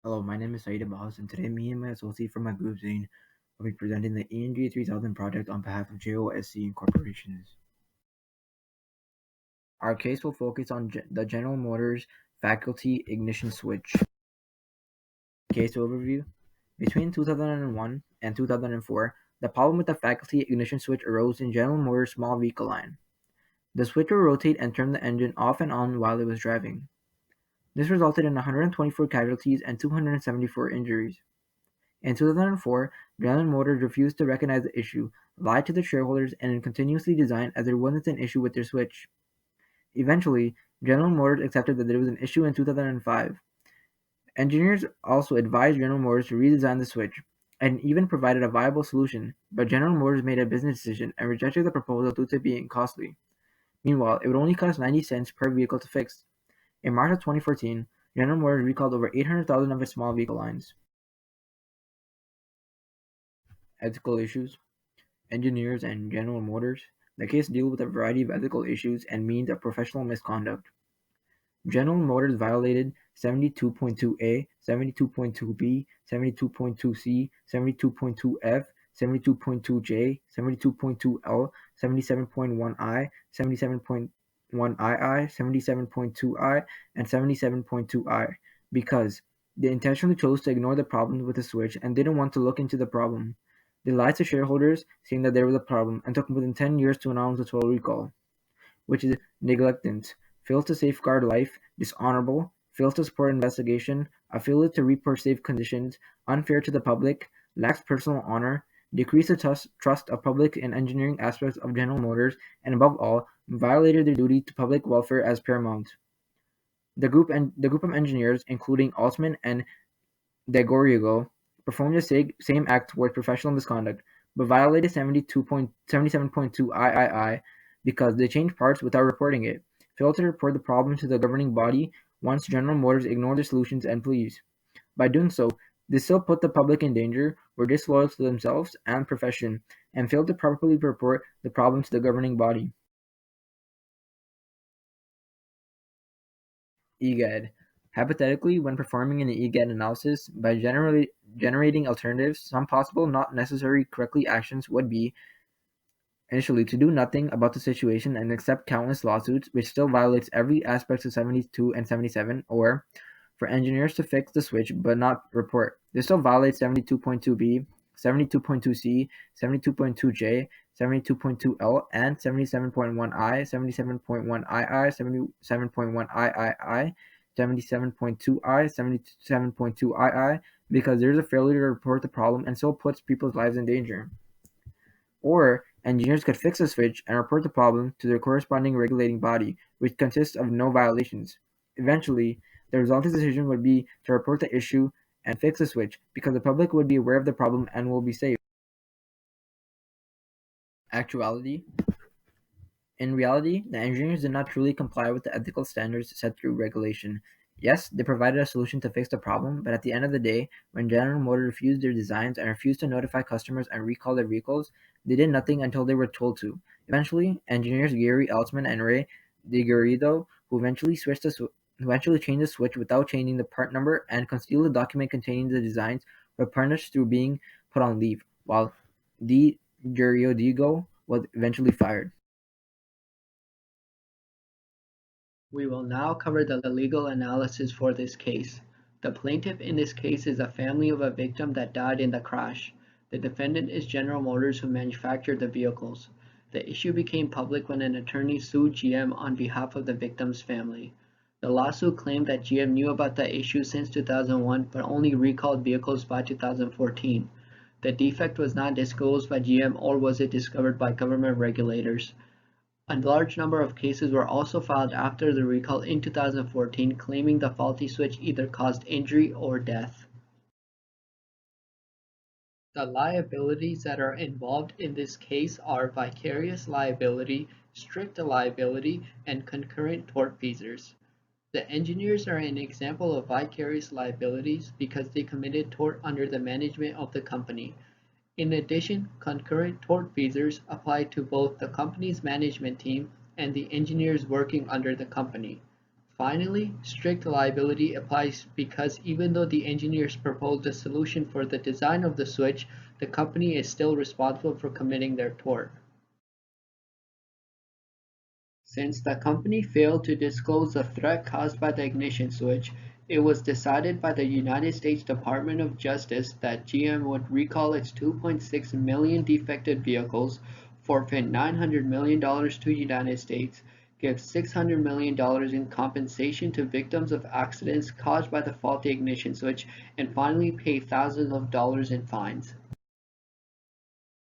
Hello, my name is Saeed Abbas, and today me and my associate from my group, Zane, will be presenting the ENG 3000 project on behalf of JOSC Incorporations. Our case will focus on the General Motors faculty ignition switch. Case overview. Between 2001 and 2004, the problem with the faculty ignition switch arose in General Motors' small vehicle line. The switch will rotate and turn the engine off and on while it was driving. This resulted in 124 casualties and 274 injuries. In 2004, General Motors refused to recognize the issue, lied to their shareholders, and continuously designed as there wasn't an issue with their switch. Eventually, General Motors accepted that there was an issue in 2005. Engineers also advised General Motors to redesign the switch, and even provided a viable solution, but General Motors made a business decision and rejected the proposal due to it being costly. Meanwhile, it would only cost 90 cents per vehicle to fix. In March of 2014, General Motors recalled over 800,000 of its small vehicle lines. Ethical issues. Engineers and General Motors, the case deals with a variety of ethical issues and means of professional misconduct. General Motors violated 72.2A, 72.2B, 72.2C, 72.2F, 72.2J, 72.2L, 77.1I, 77.1II, 77.2I, and 77.2I because they intentionally chose to ignore the problems with the switch and didn't want to look into the problem. They lied to shareholders, saying that there was a problem, and took more than 10 years to announce the total recall, which is negligent, fails to safeguard life, dishonorable, fails to support investigation, a failure to report safe conditions, unfair to the public, lacks personal honor, decreased the trust of public in engineering aspects of General Motors, and above all, violated their duty to public welfare as paramount. The group of engineers, including Altman and DeGorrigo, performed the same act towards professional misconduct, but violated 77.2 III because they changed parts without reporting it, failed to report the problem to the governing body once General Motors ignored their solutions and pleas. By doing so, they still put the public in danger, were disloyal to themselves and profession, and failed to properly report the problem to the governing body. EGAD. Hypothetically, when performing an EGAD analysis, by generating alternatives, some possible, not necessary, correctly actions would be initially to do nothing about the situation and accept countless lawsuits, which still violates every aspect of 72 and 77, or for engineers to fix the switch but not report. This still violates 72.2b, 72.2c, 72.2j, 72.2l, and 77.1i, 77.1ii, 77.1iii, 77.2i, 77.2ii, because there's a failure to report the problem and still puts people's lives in danger. Or engineers could fix the switch and report the problem to their corresponding regulating body, which consists of no violations. Eventually, the resulting decision would be to report the issue and fix the switch, because the public would be aware of the problem and will be safe. Actuality. In reality, the engineers did not truly comply with the ethical standards set through regulation. Yes, they provided a solution to fix the problem, but at the end of the day, when General Motors refused their designs and refused to notify customers and recall their vehicles, they did nothing until they were told to. Eventually, engineers Gary Altman and Ray DiGarrido, who eventually changed the switch without changing the part number and concealed the document containing the designs, were punished through being put on leave, while DiGarrido was eventually fired. We will now cover the legal analysis for this case. The plaintiff in this case is a family of a victim that died in the crash. The defendant is General Motors, who manufactured the vehicles. The issue became public when an attorney sued GM on behalf of the victim's family. The lawsuit claimed that GM knew about the issue since 2001 but only recalled vehicles by 2014. The defect was not disclosed by GM, or was it discovered by government regulators. A large number of cases were also filed after the recall in 2014 claiming the faulty switch either caused injury or death. The liabilities that are involved in this case are vicarious liability, strict liability, and concurrent tortfeasors. The engineers are an example of vicarious liabilities because they committed tort under the management of the company. In addition, concurrent tortfeasors apply to both the company's management team and the engineers working under the company. Finally, strict liability applies because even though the engineers proposed a solution for the design of the switch, the company is still responsible for committing their tort. Since the company failed to disclose the threat caused by the ignition switch, it was decided by the United States Department of Justice that GM would recall its 2.6 million defective vehicles, forfeit $900 million to United States, give $600 million in compensation to victims of accidents caused by the faulty ignition switch, and finally pay thousands of dollars in fines.